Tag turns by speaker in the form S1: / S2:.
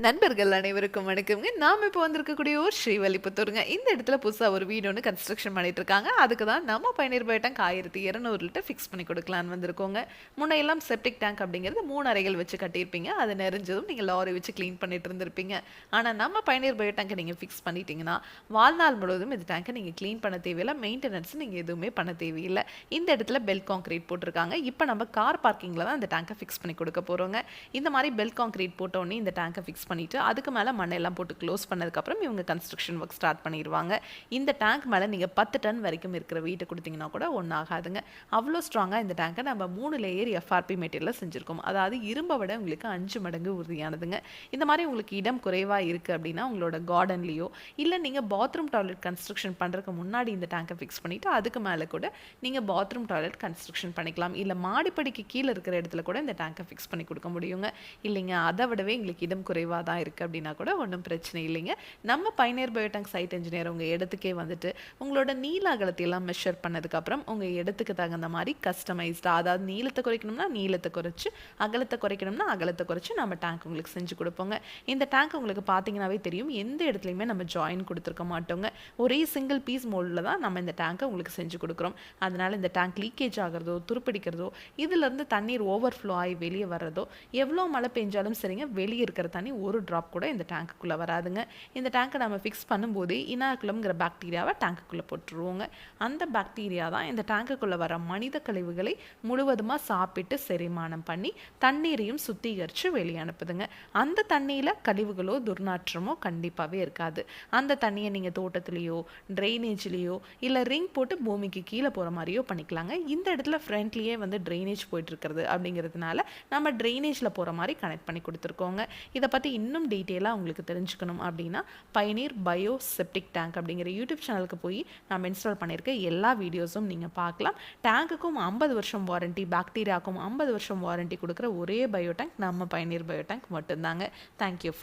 S1: நண்பர்கள் அனைவருக்கும் வணக்கம்ங்க. நாம இப்போ வந்திருக்கக்கூடிய ஒரு ஸ்ரீவல்லிபுத்தூருங்க. இந்த இடத்துல புதுசா ஒரு வீடு ஒண்ணு கன்ஸ்ட்ரக்ஷன் பண்ணிட்டு இருக்காங்க. அதுக்கு தான் நம்ம பயணியர் பை டேங்க் 1200 லிட்டர் ஃபிக்ஸ் பண்ணி கொடுக்கலான்னு வந்திருக்கோங்க. முன்னையெல்லாம் செப்டிக் டேங்க் அப்படிங்கிறது 3 அறைகள் வச்சு கட்டியிருப்பீங்க. அது நிறைஞ்சதும் நீங்க லாரி வச்சு க்ளீன் பண்ணிட்டு இருந்திருப்பீங்க. ஆனா நம்ம பயணியர் பை டேங்கை நீங்க ஃபிக்ஸ் பண்ணிட்டீங்கன்னா வாழ்நாள் முழுவதும் இந்த டேங்கை நீங்க க்ளீன் பண்ண தேவையில்லை. மெயின்டெனன்ஸ் நீங்க எதுவுமே பண்ண தேவையில்லை. இந்த இடத்துல பெல் கான்கிரீட் போட்டிருக்காங்க. இப்போ நம்ம கார் பார்க்கிங்ல தான் இந்த டேங்கை ஃபிக்ஸ் பண்ணி கொடுக்க போறோங்க. இந்த மாதிரி பெல் கான்கிரீட் போட்ட உடனே இந்த டேங்கை ஃபிக்ஸ் பண்ணிட்டு அதுக்கு மேலே மண்ணெல்லாம் போட்டு க்ளோஸ் பண்ணதுக்கப்புறம் இவங்க கன்ஸ்ட்ரக்ஷன் ஒர்க் ஸ்டார்ட் பண்ணிடுவாங்க. இந்த டேங்க் மேலே நீங்கள் 10 டன் வரைக்கும் இருக்கிற வீட்டை கொடுத்தீங்கன்னா கூட ஒன்றும் ஆகாதுங்க. அவ்வளோ ஸ்ட்ராங்காக இந்த டேங்கை நம்ம 3 லேயர் எஃப்ஆர்பி மெட்டீரியலில் செஞ்சுருக்கோம். அதாவது இரும்பை விட உங்களுக்கு 5 மடங்கு உறுதியானதுங்க. இந்த மாதிரி உங்களுக்கு இடம் குறைவாக இருக்குது அப்படின்னா உங்களோட கார்டன்லேயோ இல்லை நீங்கள் பாத்ரூம் டாய்லெட் கன்ஸ்ட்ரக்ஷன் பண்ணுறதுக்கு முன்னாடி இந்த டேங்கை ஃபிக்ஸ் பண்ணிவிட்டு அதுக்கு மேலே கூட நீங்கள் பாத்ரூம் டாய்லெட் கன்ஸ்ட்ரக்ஷன் பண்ணிக்கலாம். இல்லை மாடிப்படிக்கு கீழே இருக்கிற இடத்துல கூட இந்த டேங்கை ஃபிக்ஸ் பண்ணி கொடுக்க முடியுங்க. இல்லைங்க அதை விடவே எங்களுக்கு இடம் குறைவாக தான் இருக்குது அப்படின்னா கூட ஒன்றும் பிரச்சனை இல்லைங்க. நம்ம பயணியர் பை டேங்க் சைட் இன்ஜினியர் உங்கள் இடத்துக்கே வந்துட்டு உங்களோட நீள அகலத்தை எல்லாம் மெஷர் பண்ணதுக்கப்புறம் உங்கள் இடத்துக்கு தகுந்த மாதிரி கஸ்டமைஸ்டாக, அதாவது நீளத்தை குறைக்கணும்னா நீளத்தை குறைச்சி, அகலத்தை குறைக்கணும்னா அகலத்தை குறைச்சி நம்ம டேங்க் உங்களுக்கு செஞ்சு கொடுப்போங்க. இந்த டேங்க் உங்களுக்கு பார்த்தீங்கன்னாவே தெரியும், எந்த இடத்துலையுமே நம்ம ஜாயின் கொடுத்துருக்க மாட்டோங்க. ஒரே சிங்கிள் பீஸ் மோல்டில் தான் நம்ம இந்த டேங்கை உங்களுக்கு செஞ்சு கொடுக்குறோம். அதனால் இந்த டேங்க் லீக்கேஜ் ஆகிறதோ துருப்பிடிக்கிறதோ இதிலேருந்து தண்ணீர் ஓவர்ஃப்ளோ ஆகி வெளியே வர்றதோ எவ்வளோ மழை பெஞ்சாலும் சரிங்க, வெளியே இருக்கிற தண்ணி ஒரு ட்ராப் கூட இந்த டேங்க்குள்ளே வராதுங்க. இந்த டேங்கை நம்ம ஃபிக்ஸ் பண்ணும்போதே இனாகுலம்ங்கிற பாக்டீரியாவை டேங்க்குள்ளே போட்டுருவோங்க. அந்த பாக்டீரியா தான் இந்த டேங்குக்குள்ளே வர மனித கழிவுகளை முழுவதுமாக சாப்பிட்டு செரிமானம் பண்ணி தண்ணீரையும் சுத்திகரித்து வெளியே அனுப்புதுங்க. அந்த தண்ணியில் கழிவுகளோ துர்நாற்றமோ கண்டிப்பாகவே இருக்காது. அந்த தண்ணியை நீங்கள் தோட்டத்துலேயோ ட்ரைனேஜ்லேயோ இல்லை ரிங் போட்டு பூமிக்கு கீழே போகிற மாதிரியோ பண்ணிக்கலாங்க. இந்த இடத்துல ஃப்ரண்ட்லேயே வந்து ட்ரைனேஜ் போயிட்டுருக்கிறது அப்படிங்கிறதுனால நம்ம ட்ரைனேஜில் போகிற மாதிரி கனெக்ட் பண்ணி கொடுத்துருக்கோங்க. இதை பற்றி இன்னும் டீட்டெயிலாக உங்களுக்கு தெரிஞ்சுக்கணும் அப்படின்னா பயனீர் பயோ செப்டிக் டேங்க் அப்படிங்கிற யூடியூப் சேனலுக்கு போய் நம்ம இன்ஸ்டால் பண்ணியிருக்க எல்லா வீடியோஸும் நீங்கள் பார்க்கலாம். டேங்குக்கும் 50 வருஷம் வாரண்டி, பாக்டீரியாவுக்கும் 50 வருஷம் வாரண்டி கொடுக்குற ஒரே பயோ டேங்க் நம்ம பயனீர் பயோ டேங்க் மட்டும்தாங்க. தேங்க்யூ.